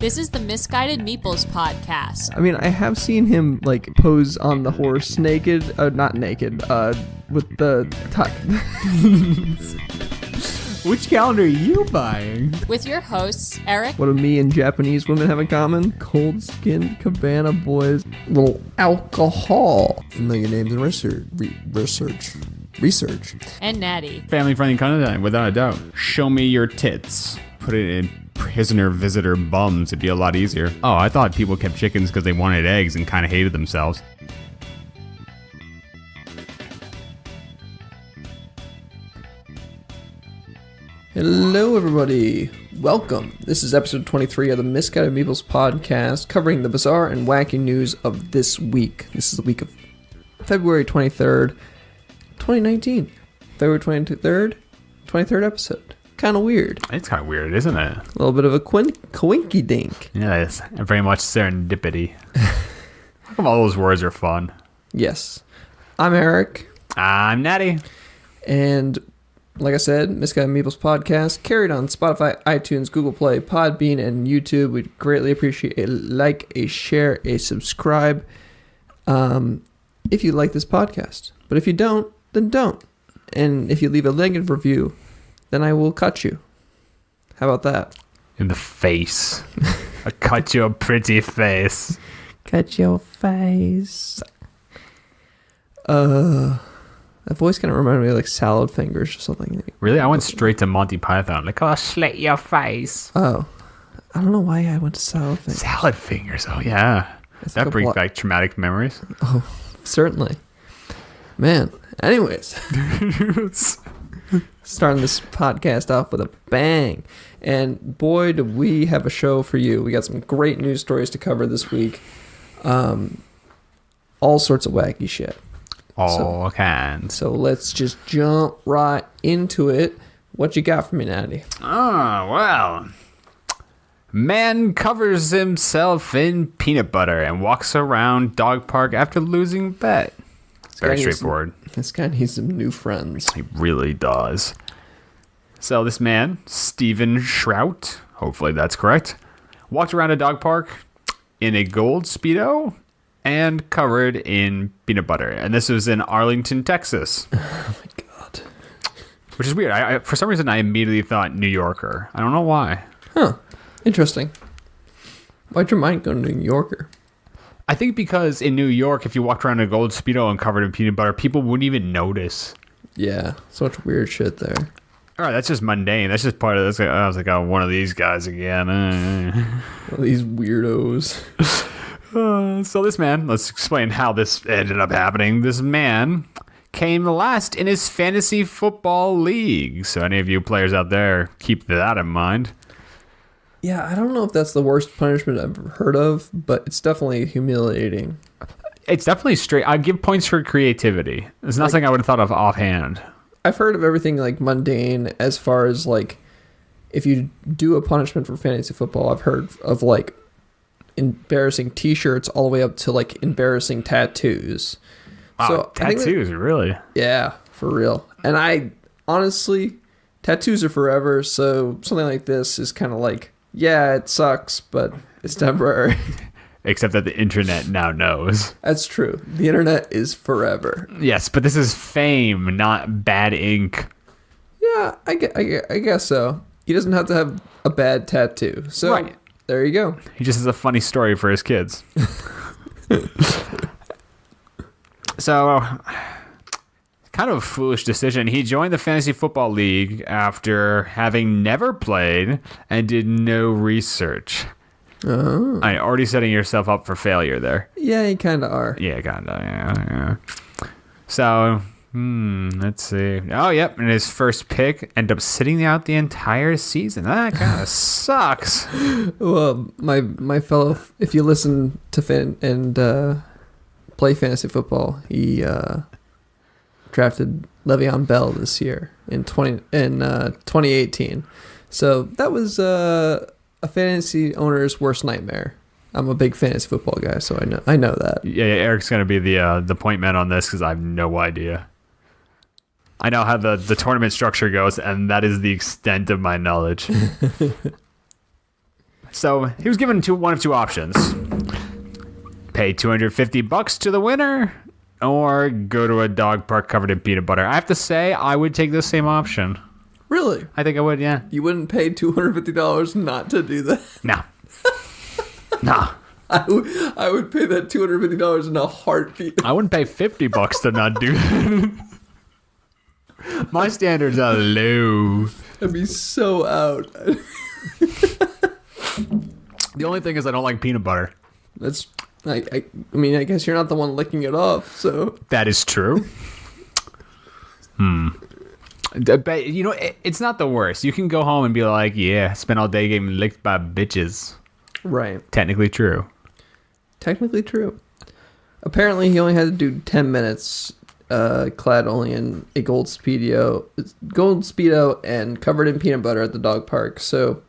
This is the Misguided Meeples podcast. I mean, I have seen him, like, pose on the horse naked. Not naked, with the tuck. Which calendar are you buying? With your hosts, Eric. What do me and Japanese women have in common? Cold-skinned cabana boys. Little alcohol. Familiar names and research. And Natty. Family-friendly content, without a doubt. Show me your tits. Put it in prisoner-visitor bums. It'd be a lot easier. Oh, I thought people kept chickens because they wanted eggs and kind of hated themselves. Hello, everybody. Welcome. This is episode 23 of the Misguided Meeples podcast, covering the bizarre and wacky news of this week. This is the week of February 23rd, 2019. February 23rd episode. Kind of weird. It's kind of weird, isn't it? A little bit of a coinky dink. Yeah, it's very much serendipity. How come all those words are fun? Yes. I'm Eric. I'm Natty. And like I said, Misguided Meeples podcast carried on Spotify, iTunes, Google Play, Podbean, and YouTube. We'd greatly appreciate a like, a share, a subscribe if you like this podcast. But if you don't, then don't. And if you leave a negative review, then I will cut you. How about that? In the face. I cut your pretty face. Cut your face. That voice kind of reminded me of like Salad Fingers or something. Really? I went straight to Monty Python. Like, oh, slit your face. Oh. I don't know why I went to Salad Fingers. Salad Fingers. Oh, yeah. It's That like brings back traumatic memories. Oh, certainly. Man. Anyways. Starting this podcast off with a bang. And boy, do we have a show for you. We got some great news stories to cover this week. All sorts of wacky shit. All kinds. So let's just jump right into it. What you got for me, Natty? Oh, well. Man covers himself in peanut butter and walks around dog park after losing bet. Very straightforward. This guy needs some new friends. He really does. So this man, Stephen Shrout, hopefully that's correct, walked around a dog park in a gold Speedo and covered in peanut butter. And this was in Arlington, Texas. Oh my God. Which is weird. I for some reason, I immediately thought New Yorker. I don't know why. Huh. Interesting. Why'd your mind go to New Yorker? I think because in New York, if you walked around in a gold Speedo and covered in peanut butter, people wouldn't even notice. Yeah. So much weird shit there. All right, that's just mundane. That's just part of this. I was like, oh, one of these guys again. One of these weirdos. So this man, let's explain how this ended up happening. This man came last in his fantasy football league. So any of you players out there, keep that in mind. Yeah, I don't know if that's the worst punishment I've ever heard of, but it's definitely humiliating. It's definitely straight. I give points for creativity. It's not something I would have thought of offhand. I've heard of everything like mundane as far as like if you do a punishment for fantasy football. I've heard of like embarrassing t-shirts all the way up to like embarrassing tattoos. Wow, So tattoos, really? Yeah, for real. And I honestly, tattoos are forever, so something like this is kind of like, yeah, it sucks, but it's temporary. Except that the internet now knows. That's true. The internet is forever. Yes, but this is fame, not bad ink. Yeah, I guess so. He doesn't have to have a bad tattoo. So Right. There you go. He just has a funny story for his kids. So, kind of a foolish decision. He joined the Fantasy Football League after having never played and did no research. Oh. I already setting yourself up for failure there. Yeah, you kind of are. Yeah, kind of. Yeah. So, let's see. Oh, yep. And his first pick ended up sitting out the entire season. That kind of sucks. Well, my fellow, if you listen to play fantasy football, he drafted Le'Veon Bell this year in 2018. So that was a fantasy owner's worst nightmare. I'm a big fantasy football guy, so I know that. Yeah, Eric's gonna be the point man on this because I have no idea. I know how the tournament structure goes, and that is the extent of my knowledge. So he was given one of two options: pay $250 to the winner, or go to a dog park covered in peanut butter. I have to say, I would take the same option. Really? I think I would. Yeah. You wouldn't pay $250 not to do that? No. No. I would pay that $250 in a heartbeat. I wouldn't pay $50 to not do that. My standards are low. I'd be so out. The only thing is I don't like peanut butter. That's I mean, I guess you're not the one licking it off, so That is true. But, you know, it's not the worst. You can go home and be like, yeah, spent all day getting licked by bitches. right. Technically true. Technically true. Apparently, he only had to do 10 minutes, clad only in a gold speedo, and covered in peanut butter at the dog park. So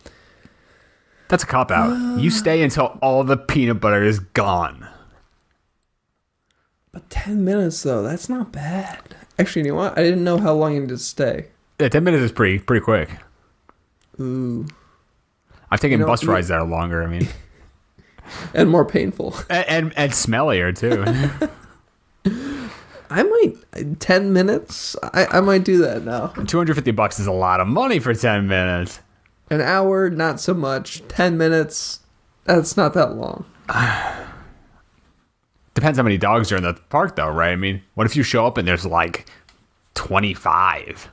That's a cop-out. You stay until all the peanut butter is gone. but 10 minutes though, that's not bad. Actually, you know what? I didn't know how long he had to stay. Yeah, 10 minutes is pretty quick. Ooh. I've taken You know, bus rides that are longer, I mean. And more painful. And smellier, too. I might 10 minutes. I might do that now. $250 is a lot of money for 10 minutes. An hour, not so much. 10 minutes, that's not that long. Depends how many dogs are in the park, though, right? I mean, what if you show up and there's like 25?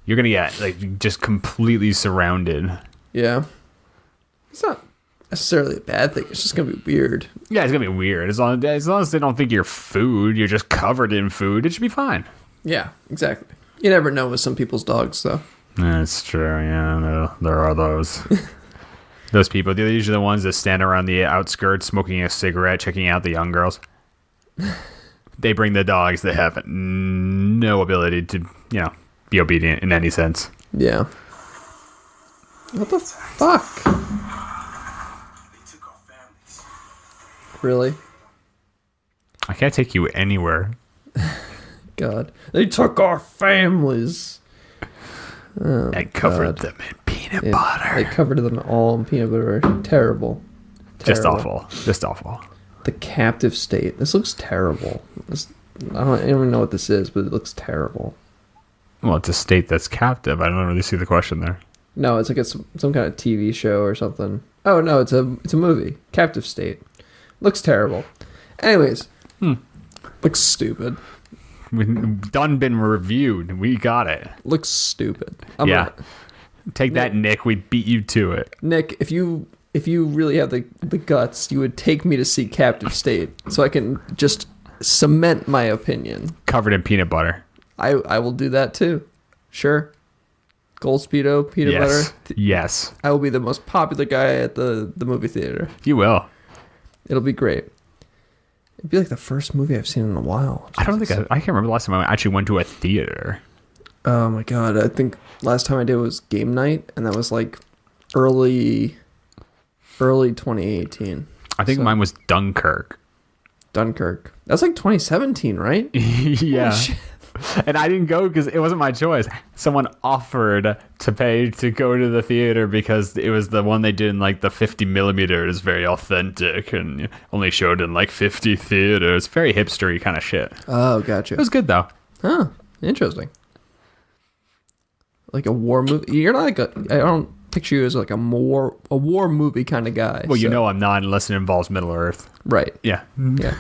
You're going to get like just completely surrounded. Yeah. It's not necessarily a bad thing. It's just going to be weird. Yeah, it's going to be weird. As long as they don't think you're food, you're just covered in food, it should be fine. Yeah, exactly. You never know with some people's dogs, though. That's true, yeah. There are those. Those people. They're usually the ones that stand around the outskirts smoking a cigarette, checking out the young girls. They bring the dogs that have no ability to, be obedient in any sense. Yeah. What the fuck? Really? I can't take you anywhere. God. They took our families. Oh, And covered God. them in peanut They butter. covered them all in peanut butter. Terrible. Just Terrible. awful. Just awful. The captive state. This looks terrible. I don't even know what this is, but it looks terrible. Well, it's a state that's captive. I don't really see the question there. No, it's like some kind of TV show or something. Oh no, it's a movie. Captive State. Looks terrible. Anyways, looks stupid. We've been reviewed. We got it. Looks stupid. Take that, Nick. We beat you to it. Nick, if you really have the guts, you would take me to see Captive State so I can just cement my opinion. Covered in peanut butter. I will do that too. Sure. Gold Speedo, peanut butter. Yes. I will be the most popular guy at the movie theater. You will. It'll be great. It'd be like the first movie I've seen in a while. I don't think I can't remember the last time I actually went to a theater. Oh my god, I think last time I did was game night, and that was like early 2018. I think mine was Dunkirk. Dunkirk. That's like 2017, right? Yeah. Holy shit. And I didn't go because it wasn't my choice. Someone offered to pay to go to the theater because it was the one they did in like the 50 millimeter. It is very authentic and only showed in like 50 theaters. Very hipstery kind of shit. Oh, gotcha. It was good though. Huh. Interesting. Like a war movie. You're not like I don't picture you as like a war movie kind of guy. Well, you so- know I'm not unless it involves Middle Earth. Right. Yeah. Yeah.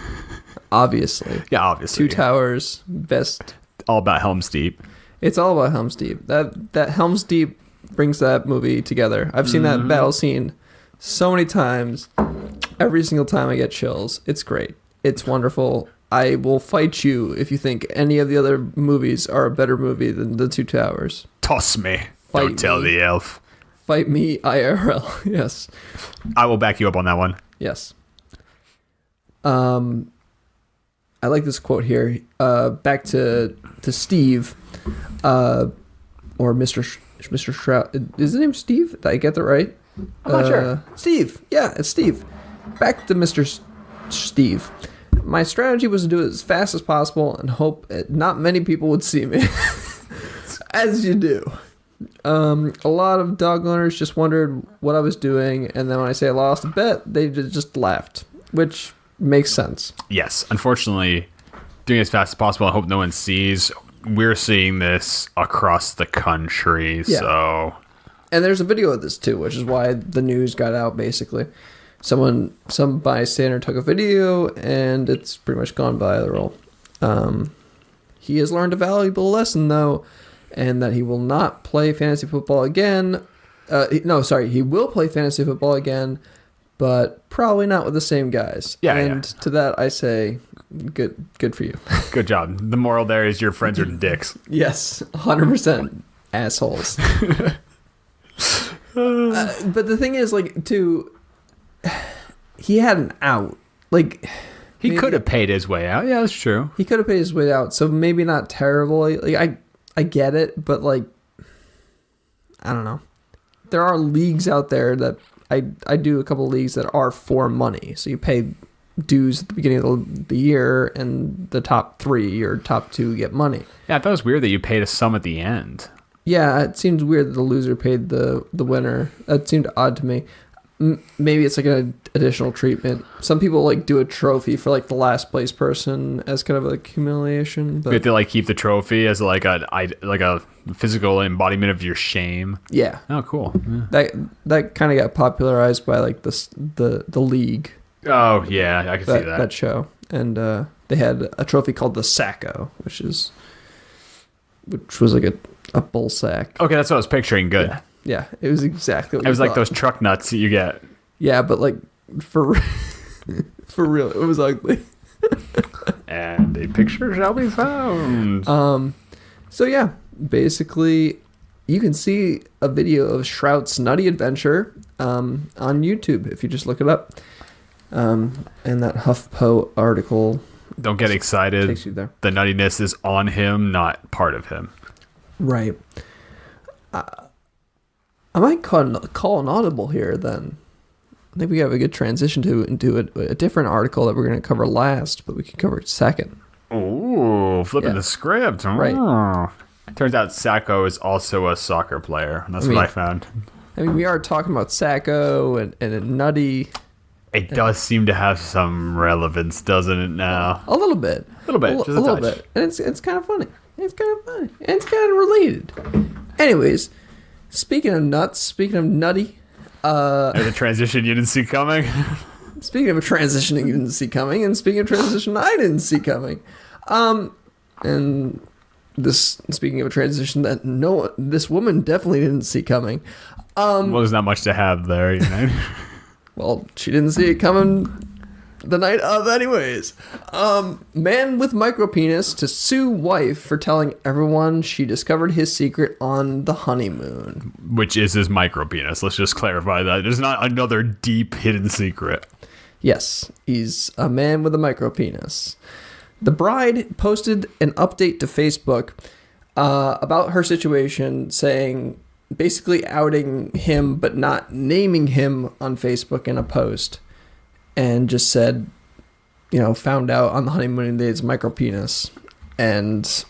Obviously. Yeah, obviously. Two Towers, best. All about Helm's Deep. It's all about Helm's Deep. That Helm's Deep brings that movie together. I've seen that battle scene so many times. Every single time I get chills. It's great. It's wonderful. I will fight you if you think any of the other movies are a better movie than The Two Towers. Toss me. Fight Don't tell me. the elf. Fight me IRL. Yes. I will back you up on that one. Yes. I like this quote here. Back to Steve, or Mr. Shroud. Is his name Steve? Did I get that right? I'm not sure. Steve. Yeah, it's Steve. Back to Mr. Steve. My strategy was to do it as fast as possible and hope that not many people would see me. As you do. A lot of dog owners just wondered what I was doing, and then when I say I lost a bet, they just laughed, which makes sense. Yes, unfortunately, doing it as fast as possible. I hope no one sees. We're seeing this across the country, Yeah. so... And there's a video of this too, which is why the news got out, basically. Some bystander took a video, and it's pretty much gone viral. He has learned a valuable lesson, though, and that he will not play fantasy football again. He will play fantasy football again, but probably not with the same guys. Yeah. To that, I say, good for you. Good job. The moral there is your friends are dicks. Yes, 100% assholes. But the thing is, he had an out. He could have paid his way out. Yeah, that's true. He could have paid his way out, so maybe not terrible. I get it, but I don't know. There are leagues out there that I do a couple of leagues that are for money. So you pay dues at the beginning of the year, and the top 3 or top 2 get money. Yeah, I thought it was weird that you paid a sum at the end. Yeah, it seems weird that the loser paid the winner. That seemed odd to me. Maybe it's an additional treatment. Some people do a trophy for the last place person as kind of humiliation. But You have to keep the trophy as a physical embodiment of your shame. yeah, Oh, cool. Yeah. that kind of got popularized by the league. Oh yeah, I can see that. That show, and they had a trophy called the Sacco, which was a bull sack. Okay, that's what I was picturing. Good. Yeah, it was exactly what It was you like thought. those truck nuts that you get. Yeah, but for for real, it was ugly. And a picture shall be found. So yeah, basically, you can see a video of Shrout's nutty adventure on YouTube if you just look it up. And that HuffPo article Don't get excited. takes you there. The nuttiness is on him, not part of him. Right. I might call an audible here then. I think we have a good transition into a different article that we're going to cover last, but we can cover it second. Ooh, flipping Yeah. the script. Right. Oh. Turns out Sacco is also a soccer player. That's what I found. I mean, we are talking about Sacco and a nutty. It does seem to have some relevance, doesn't it now? A little bit. A little bit, just a little touch. bit. And it's kind of funny. It's kind of funny. And it's kind of related. Anyways, speaking of nuts, speaking of nutty, There's a transition you didn't see coming. speaking of a transition you didn't see coming, and speaking of transition I didn't see coming, and this speaking of a transition that this woman definitely didn't see coming. Well, there's not much to have there, you know. Well, she didn't see it coming the night of anyways. Man with micropenis to sue wife for telling everyone she discovered his secret on the honeymoon. Which is his micropenis. Let's just clarify that. There's not another deep hidden secret. Yes, he's a man with a micropenis. The bride posted an update to Facebook about her situation, saying, basically outing him but not naming him on Facebook in a post, and just said, found out on the honeymoon that it's micropenis, and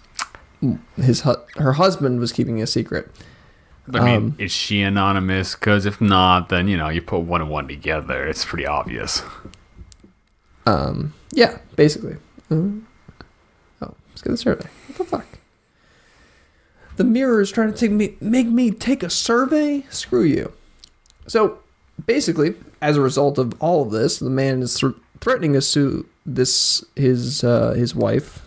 her husband was keeping a secret. I mean, is she anonymous? Because if not, then, you put one and one together. It's pretty obvious. Yeah, basically. Oh, let's get the survey. What the fuck? The Mirror is trying to make me take a survey? Screw you. So, basically, as a result of all of this, the man is threatening to sue his wife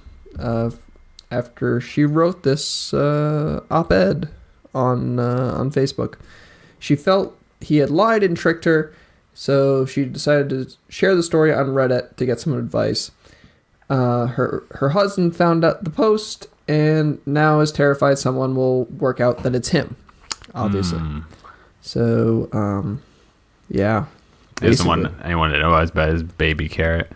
after she wrote this op-ed on Facebook. She felt he had lied and tricked her, so she decided to share the story on Reddit to get some advice. Her husband found out the post and now is terrified someone will work out that it's him, obviously. So, yeah. He doesn't want anyone to know about his baby carrot.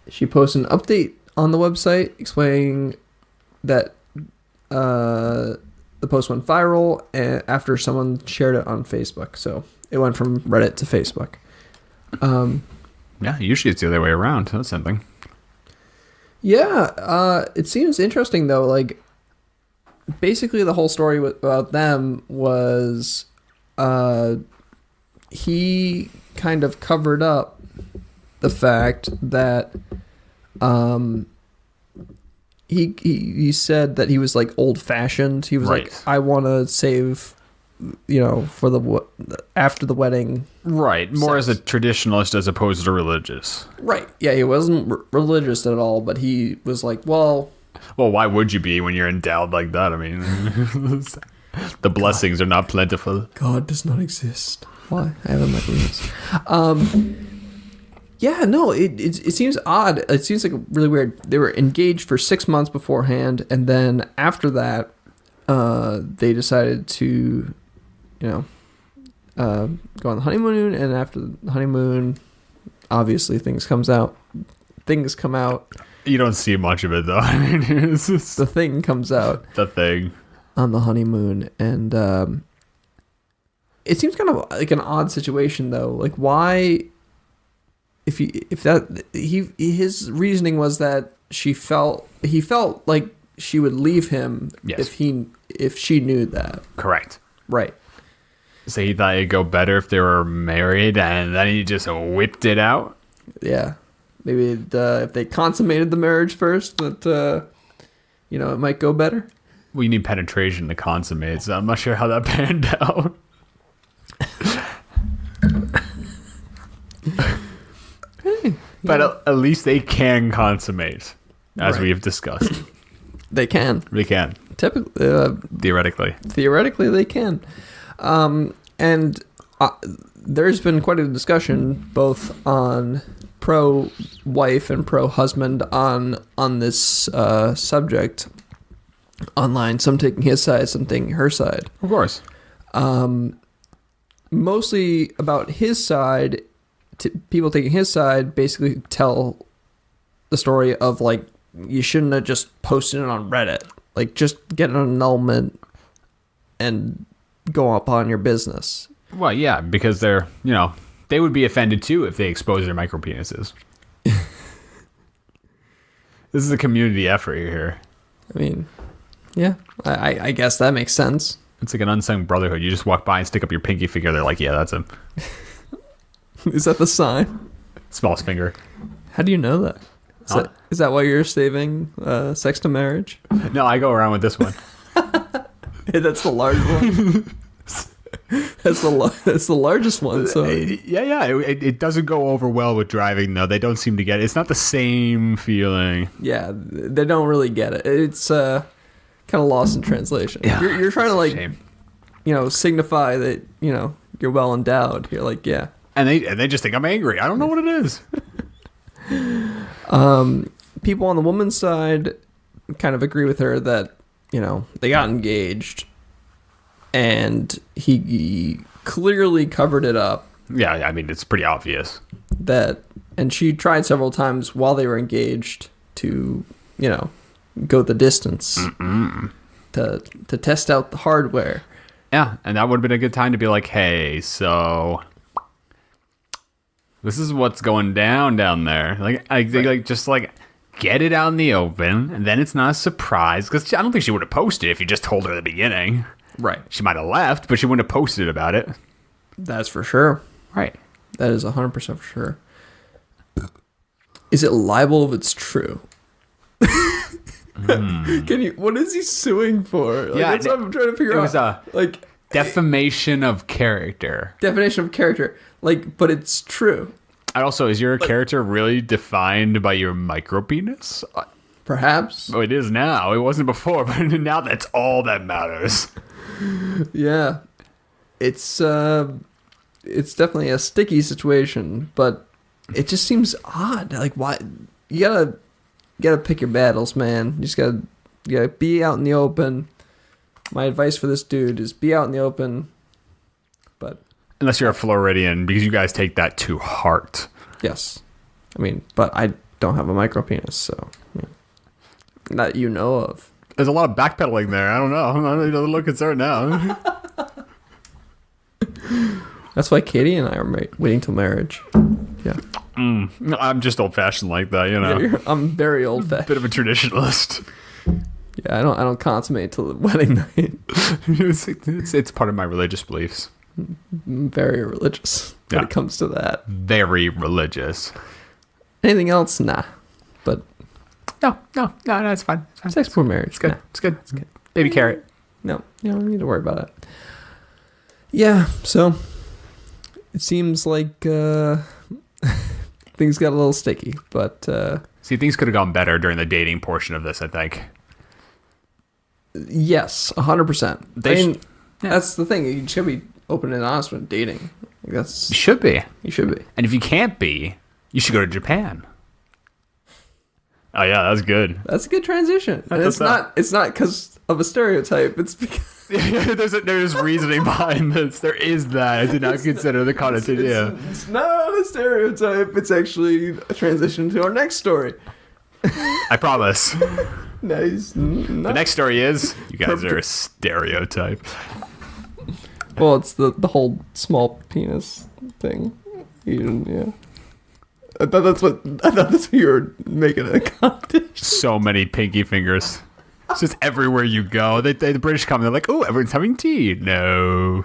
She posted an update on the website explaining that the post went viral after someone shared it on Facebook. So it went from Reddit to Facebook. Yeah, usually it's the other way around. That's something. Yeah, it seems interesting though. basically the whole story about them was he kind of covered up the fact that he said that he was like old fashioned. He was like, I want to save, for after the wedding. Right. More as a traditionalist as opposed to religious. Right. Yeah, he wasn't religious at all, but he was like, well, why would you be when you're endowed like that? I mean, the blessings are not plentiful. God does not exist. Why? I haven't met this. Yeah, no, it seems odd. It seems like really weird. They were engaged for 6 months beforehand, and then after that, they decided to, go on the honeymoon. And after the honeymoon, obviously things come out. You don't see much of it though. I mean, it's just the thing comes out. The thing on the honeymoon, and it seems kind of like an odd situation though. Like, why? His reasoning was that he felt like she would leave him if she knew that. Correct. Right. So he thought it'd go better if they were married, and then he just whipped it out. Yeah, maybe if they consummated the marriage first, that it might go better. We need penetration to consummate, so I'm not sure how that panned out. But at least they can consummate, as we have discussed. They can. Typically, theoretically, they can. And there's been quite a discussion both on pro-wife and pro-husband on this subject online. Some taking his side, some taking her side. Of course. Mostly about his side. People taking his side basically tell the story of like, you shouldn't have just posted it on Reddit. Like, just get an annulment and go upon your business. Well, yeah, because they're, they would be offended too if they expose their micropenises. This is a community effort here. I mean, yeah, I guess that makes sense. It's like an unsung brotherhood. You just walk by and stick up your pinky finger. They're like, yeah, that's him. Is that the sign? Smallest finger. How do you know that? Is that why you're saving sex to marriage? No, I go around with this one. Hey, that's the large one. That's the largest one. So yeah. It doesn't go over well with driving though. They don't seem to get it. It's not the same feeling. Yeah, they don't really get it. It's kind of lost in translation. Yeah, you're trying to signify that you're well endowed. You're like, yeah. And they just think I'm angry. I don't know what it is. People on the woman's side kind of agree with her that, they got engaged and he clearly covered it up. Yeah, I mean, it's pretty obvious. And she tried several times while they were engaged to, go the distance to test out the hardware. Yeah, and that would have been a good time to be like, hey, so this is what's going down there. Like, get it out in the open, and then it's not a surprise. Because I don't think she would have posted if you just told her at the beginning. Right. She might have left, but she wouldn't have posted about it. That's for sure. Right. That is 100% for sure. Is it liable if it's true? What is he suing for? Like, yeah, that's what I'm trying to figure out. It was a defamation of character. Defamation of character. But it's true. And also, is your character really defined by your micropenis? Perhaps. Oh, it is now. It wasn't before, but now that's all that matters. Yeah. It's definitely a sticky situation, but it just seems odd. Like, why? You gotta pick your battles, man. You just gotta be out in the open. My advice for this dude is be out in the open. But unless you're a Floridian, because you guys take that to heart. Yes. I mean, but I don't have a micropenis, so that you know of. There's a lot of backpedaling there. I don't know. I'm a little concerned now. That's why Katie and I are waiting till marriage. Yeah. I'm just old-fashioned like that, Yeah, I'm very old-fashioned. Bit of a traditionalist. Yeah, I don't consummate till the wedding night. It's part of my religious beliefs. I'm very religious when Yeah. it comes to that. Very religious. Anything else? Nah. But No, it's fine. It's fine. sex before marriage. It's good. Nah. It's good. It's good. Baby carrot. No, you don't need to worry about it. Yeah, so it seems like things got a little sticky, but See, things could have gone better during the dating portion of this, I think. yes, 100%. Yeah. That's the thing. You should be open and honest when dating. Like, You should be. you should be. And if you can't be, you should go to Japan. Oh, yeah, that's good. That's a good transition. And That's it's not because of a stereotype. It's because there's reasoning behind this. There is that. I did not consider the connotation. Yeah. it's not a stereotype. It's actually a transition to our next story. I promise. Nice. The next story is you guys are a stereotype. Well, it's the whole small penis thing. Yeah. I thought that's what you were making a competition. So many pinky fingers. It's just everywhere you go. The British come, they're like, oh, everyone's having tea. No.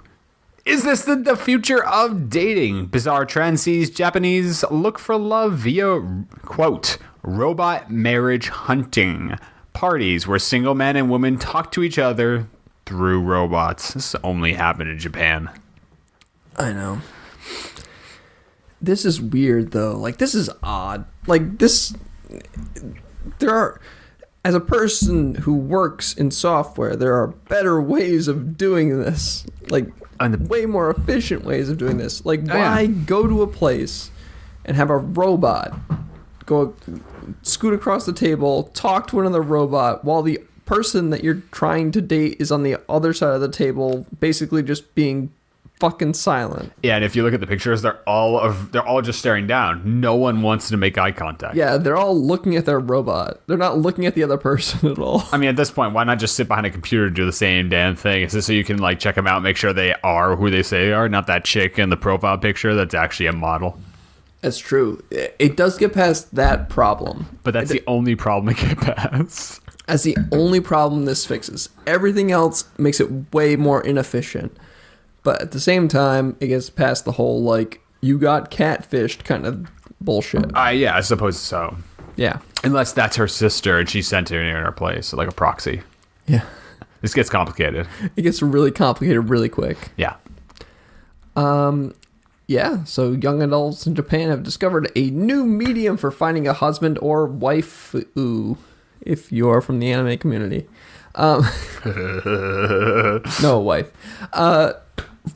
Is this the future of dating? Bizarre trend sees Japanese look for love via, quote, robot marriage hunting. Parties where single men and women talk to each other through robots. This only happened in Japan. I know. This is weird, though. Like, this is odd. Like, this... There are... As a person who works in software, there are better ways of doing this. Like, way more efficient ways of doing this. Like, why go to a place and have a robot go scoot across the table, talk to another robot, while the person that you're trying to date is on the other side of the table, basically just being fucking silent. Yeah, and if you look at the pictures, they're all just staring down. No one wants to make eye contact. Yeah, they're all looking at their robot. They're not looking at the other person at all. I mean, at this point, why not just sit behind a computer and do the same damn thing? Is this so you can like check them out, make sure they are who they say they are, not that chick in the profile picture that's actually a model? That's true. It does get past that problem. But that's the only problem it get past. That's the only problem this fixes. Everything else makes it way more inefficient. But at the same time, it gets past the whole, like, you got catfished kind of bullshit. Yeah, I suppose so. Yeah. Unless that's her sister and she sent her in her place, like a proxy. Yeah. This gets complicated. It gets really complicated really quick. Yeah. Yeah, so young adults in Japan have discovered a new medium for finding a husband or wife, if you're from the anime community. No, wife.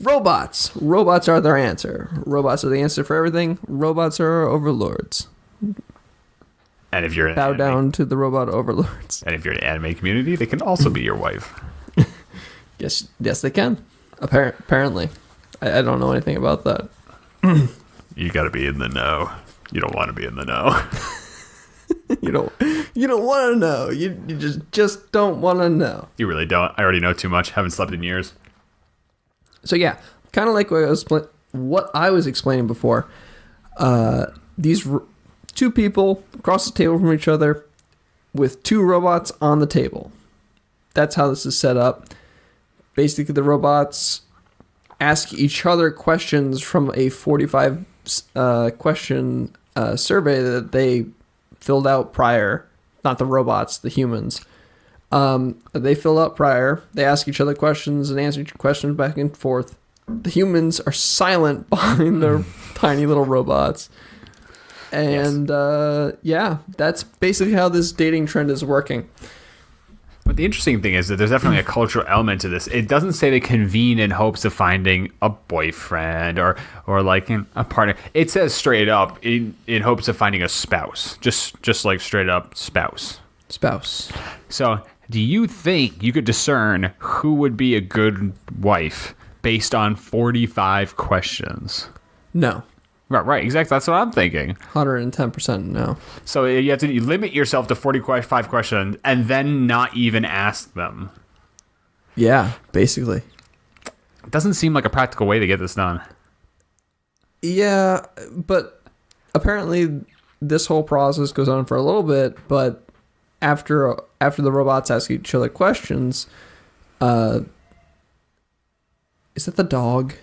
Robots. Robots are their answer. Robots are the answer for everything. Robots are our overlords. And if you're Bow down to the robot overlords. And if you're an anime community, they can also be your wife. Yes, they can. Apparently. I don't know anything about that. You got to be in the know. You don't want to be in the know. You don't want to know. You just don't want to know. You really don't. I already know too much. Haven't slept in years. So yeah, kind of like what I was explaining before. These two people across the table from each other with two robots on the table. That's how this is set up. Basically, the robots ask each other questions from a 45 question survey that they filled out prior. Not the robots, the humans. They fill out prior. They ask each other questions and answer questions back and forth. The humans are silent behind their tiny little robots. And yeah, that's basically how this dating trend is working. But the interesting thing is that there's definitely a cultural element to this. It doesn't say they convene in hopes of finding a boyfriend or like a partner. It says straight up in hopes of finding a spouse. Just like straight up spouse. So do you think you could discern who would be a good wife based on 45 questions? No. Right, exactly. That's what I'm thinking. 110% no. So you have to limit yourself to 45 questions and then not even ask them. Yeah, basically. It doesn't seem like a practical way to get this done. Yeah, but apparently this whole process goes on for a little bit, but after the robots ask each other questions, is that the dog?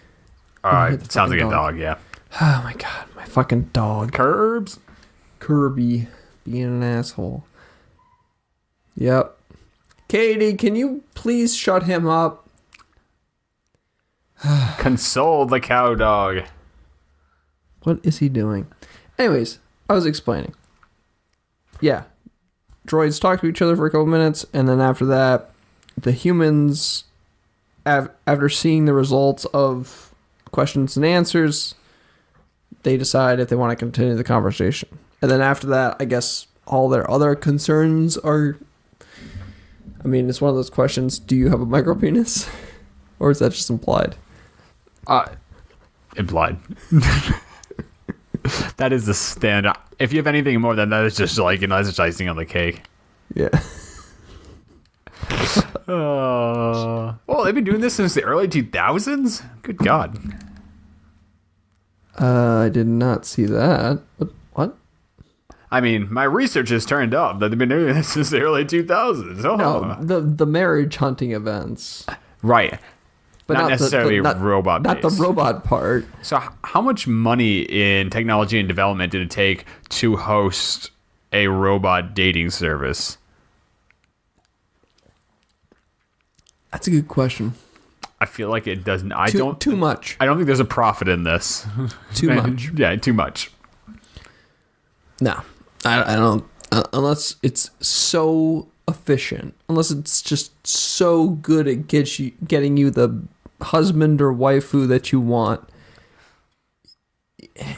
It sounds like a dog, yeah. Oh my god, my fucking dog. Kirby being an asshole. Yep. Katie, can you please shut him up? Console the cow dog. What is he doing? Anyways, I was explaining. Yeah. Droids talk to each other for a couple minutes, and then after that, the humans, after seeing the results of questions and answers, they decide if they want to continue the conversation. And then after that, I guess all their other concerns are... I mean, it's one of those questions, do you have a micropenis? Or is that just implied? Implied. That is the standard. If you have anything more than that, it's just like, it's just icing on the cake. Yeah. Well, they've been doing this since the early 2000s? Good God. I did not see that. What? I mean, my research has turned up that they've been doing this since the early 2000s. Oh. No, the marriage hunting events. Right. But not necessarily robot Not the robot part. So how much money in technology and development did it take to host a robot dating service? That's a good question. I feel like it doesn't. Too much. I don't think there's a profit in this. Too much. Yeah, too much. No, I don't. Unless it's so efficient. Unless it's just so good at getting you the husband or waifu that you want.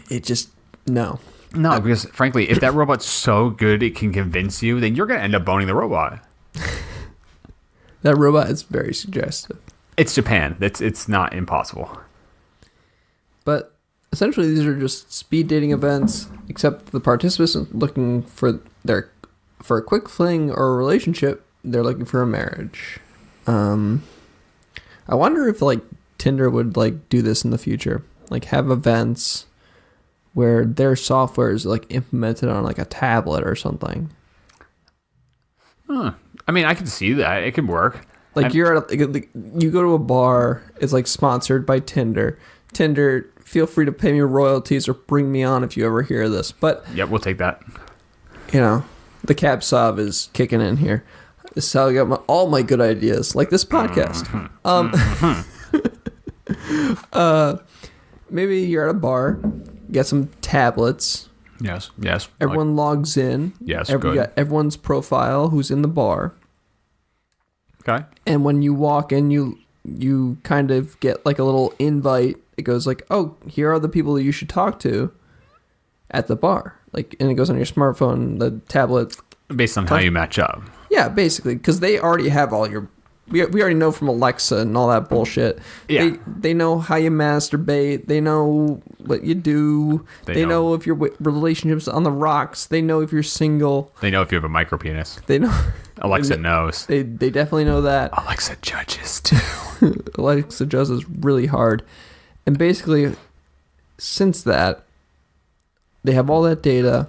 It just no. No, because frankly, if that robot's so good it can convince you, then you're gonna end up boning the robot. That robot is very suggestive. It's Japan. It's not impossible. But essentially, these are just speed dating events, except the participants are looking for a quick fling or a relationship. They're looking for a marriage. I wonder if like Tinder would like do this in the future, like have events where their software is like implemented on like a tablet or something. Huh. I mean, I can see that. It could work. Like you go to a bar, it's like sponsored by Tinder. Tinder, feel free to pay me royalties or bring me on if you ever hear this. But yep, we'll take that. You know, the cab sov is kicking in here. This is how I got all my good ideas, like this podcast. Maybe you're at a bar, get some tablets. Yes. Everyone logs in. Yes, You got everyone's profile who's in the bar. Okay. And when you walk in, you kind of get like a little invite. It goes like, oh, here are the people that you should talk to at the bar. Like, and it goes on your smartphone, the tablet. Based on how you match up. Yeah, basically, because they already have all your... We already know from Alexa and all that bullshit. Yeah. They know how you masturbate. They know what you do. They know if your relationship's on the rocks. They know if you're single. They know if you have a micropenis. They know... Alexa knows. They definitely know that. Alexa judges, too. Alexa judges really hard. And basically, since that, they have all that data.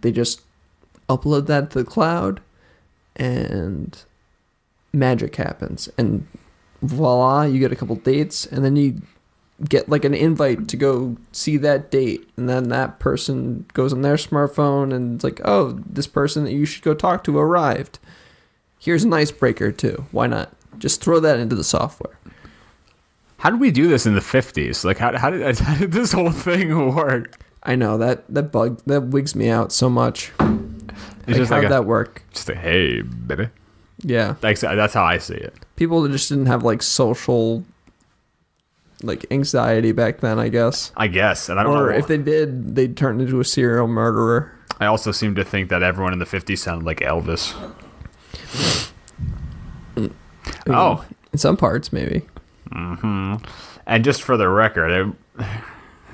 They just upload that to the cloud, and magic happens. And voila, you get a couple dates, and then you get like an invite to go see that date. And then that person goes on their smartphone, and it's like, oh, this person that you should go talk to arrived. Here's an icebreaker, too. Why not? Just throw that into the software. How did we do this in the 50s? Like, how did this whole thing work? I know, that wigs me out so much. It's just how'd that work? Just like, hey, baby. Yeah. That's how I see it. People that just didn't have, like, social, like, anxiety back then, I guess. And I don't know. Or if they did, they'd turn into a serial murderer. I also seem to think that everyone in the 50s sounded like Elvis. Oh. In some parts, maybe. Mm-hmm. And just for the record,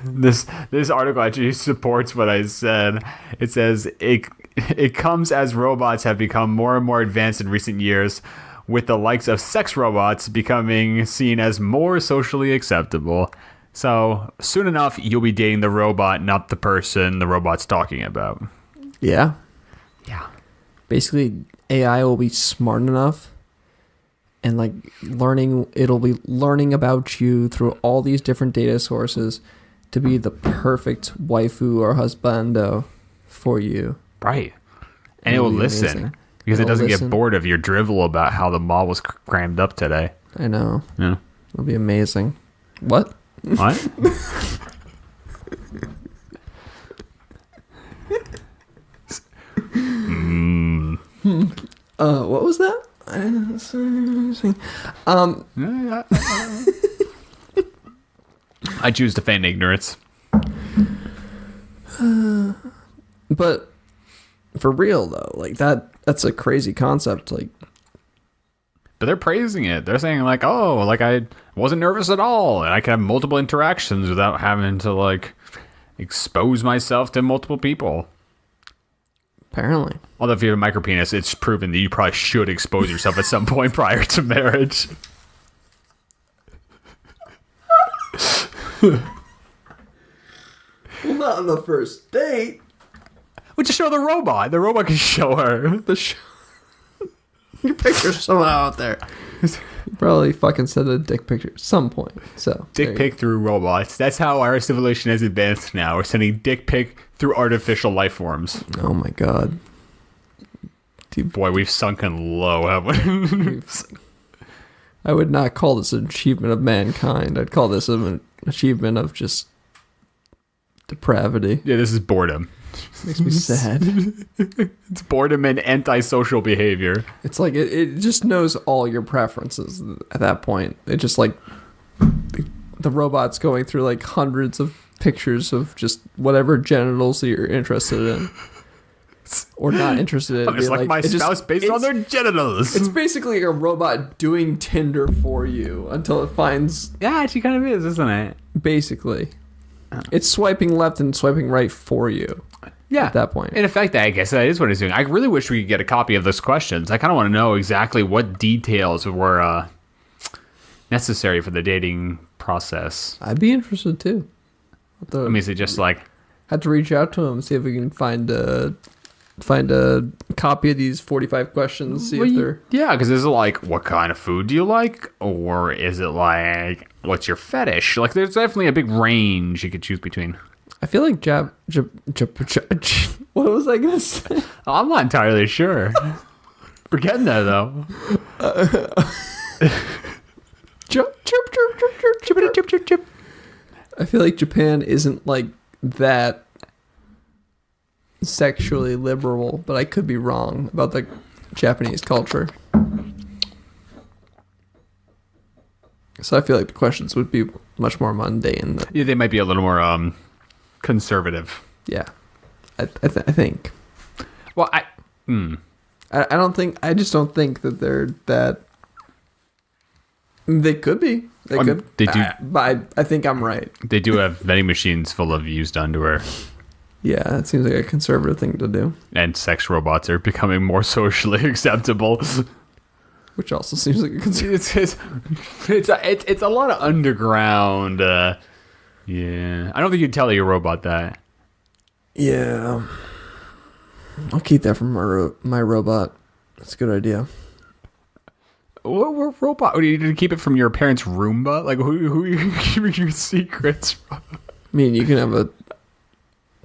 this article actually supports what I said. It says, it comes as robots have become more and more advanced in recent years, with the likes of sex robots becoming seen as more socially acceptable. So soon enough, you'll be dating the robot, not the person the robot's talking about. Yeah. Yeah. basically AI will be smart enough and like it'll be learning about you through all these different data sources to be the perfect waifu or husbando for you. Right. And it will listen amazing. because it It'll doesn't listen. get bored of your drivel about how the mall was crammed up today. I know. Yeah. It'll be amazing. What? What? What was that? I didn't say. I choose to feign ignorance. But for real though, like that's a crazy concept. Like, But they're praising it. They're saying like, oh, like I wasn't nervous at all, and I can have multiple interactions without having to like expose myself to multiple people. apparently. Although if you have a micropenis, it's proven that you probably should expose yourself at some point prior to marriage. Well, not on the first date. Well, just show the robot. The robot can show her. Your picture's someone out there. Probably fucking sent a dick picture at some point. So Dick pic through robots. That's how our civilization has advanced now. We're sending dick pic through artificial life forms. Oh my god. Boy, we've sunken low, haven't we? I would not call this an achievement of mankind. I'd call this an achievement of just depravity. Yeah, this is boredom. Makes me sad. It's boredom and antisocial behavior. It's like it just knows all your preferences at that point. It just like the robot's going through like hundreds of pictures of just whatever genitals that you're interested in or not interested in. I'm just like my spouse based on their genitals. It's basically a robot doing Tinder for you until it finds. Yeah, she kind of is, isn't it? Basically, it's swiping left and swiping right for you. Yeah. At that point. In effect, I guess that is what it's doing. I really wish we could get a copy of those questions. I kind of want to know exactly what details were necessary for the dating process. I'd be interested too. I mean, is it just like... Had to reach out to him, see if we can find a copy of these 45 questions, see if they're... Yeah, because is it like, what kind of food do you like? Or is it like, what's your fetish? Like, there's definitely a big range you could choose between. I feel like what was I gonna say? I'm not entirely sure. We're getting there, though. Chip. I feel like Japan isn't like that sexually liberal, but I could be wrong about the Japanese culture. So I feel like the questions would be much more mundane. Yeah, they might be a little more conservative. Yeah, I think. Well, I don't think. I just don't think that they're that. They could be. They could. They do. But I think I'm right. They do have vending machines full of used underwear. Yeah, that seems like a conservative thing to do. And sex robots are becoming more socially acceptable. Which also seems like a conservative. It's a lot of underground. Yeah, I don't think you'd tell your robot that. Yeah, I'll keep that from my robot. That's a good idea. What robot? What, do you keep it from your parents' Roomba? Like, who are you keeping your secrets from? I mean, you can have a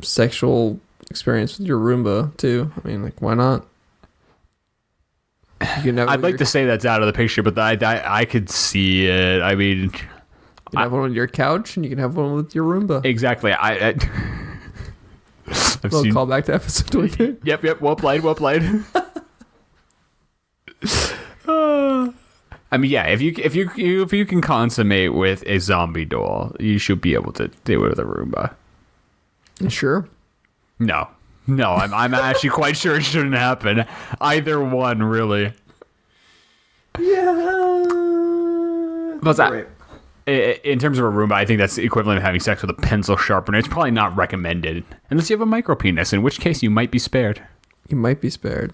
sexual experience with your Roomba too. I mean, like, why not? You can have I'd like to say that's out of the picture, but I could see it. I mean, you can have one on your couch, and you can have one with your Roomba. Exactly. I've seen. Call back to episode 22. Yep. Well played. I mean, yeah. If you can consummate with a zombie doll, you should be able to do it with a Roomba. Sure. No. I'm actually quite sure it shouldn't happen. Either one, really. Yeah. But in terms of a Roomba, I think that's equivalent of having sex with a pencil sharpener. It's probably not recommended unless you have a micro penis, in which case you might be spared. You might be spared.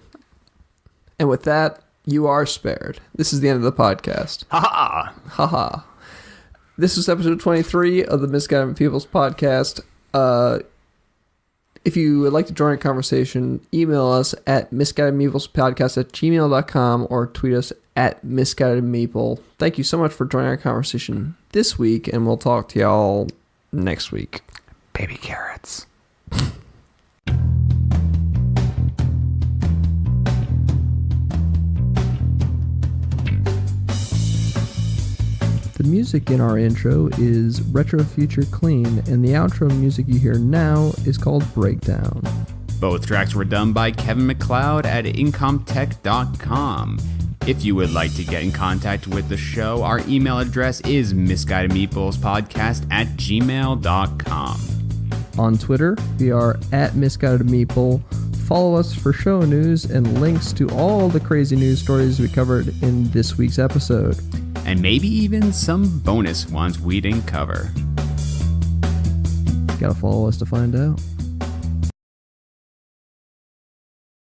And with that, you are spared. This is the end of the podcast. Ha ha. This was episode 23 of the Misguided People's podcast. If you would like to join a conversation, email us at misguidedmeeplespodcast@gmail.com or tweet us at misguidedmeeple. Thank you so much for joining our conversation this week, and we'll talk to y'all next week. Baby carrots. The music in our intro is Retro Future Clean, and the outro music you hear now is called Breakdown. Both tracks were done by Kevin MacLeod at incomtech.com. If you would like to get in contact with the show, our email address is misguidedmeeplespodcast@gmail.com. On Twitter, we are at misguidedmeeple. Follow us for show news and links to all the crazy news stories we covered in this week's episode. And maybe even some bonus ones we didn't cover. Gotta follow us to find out.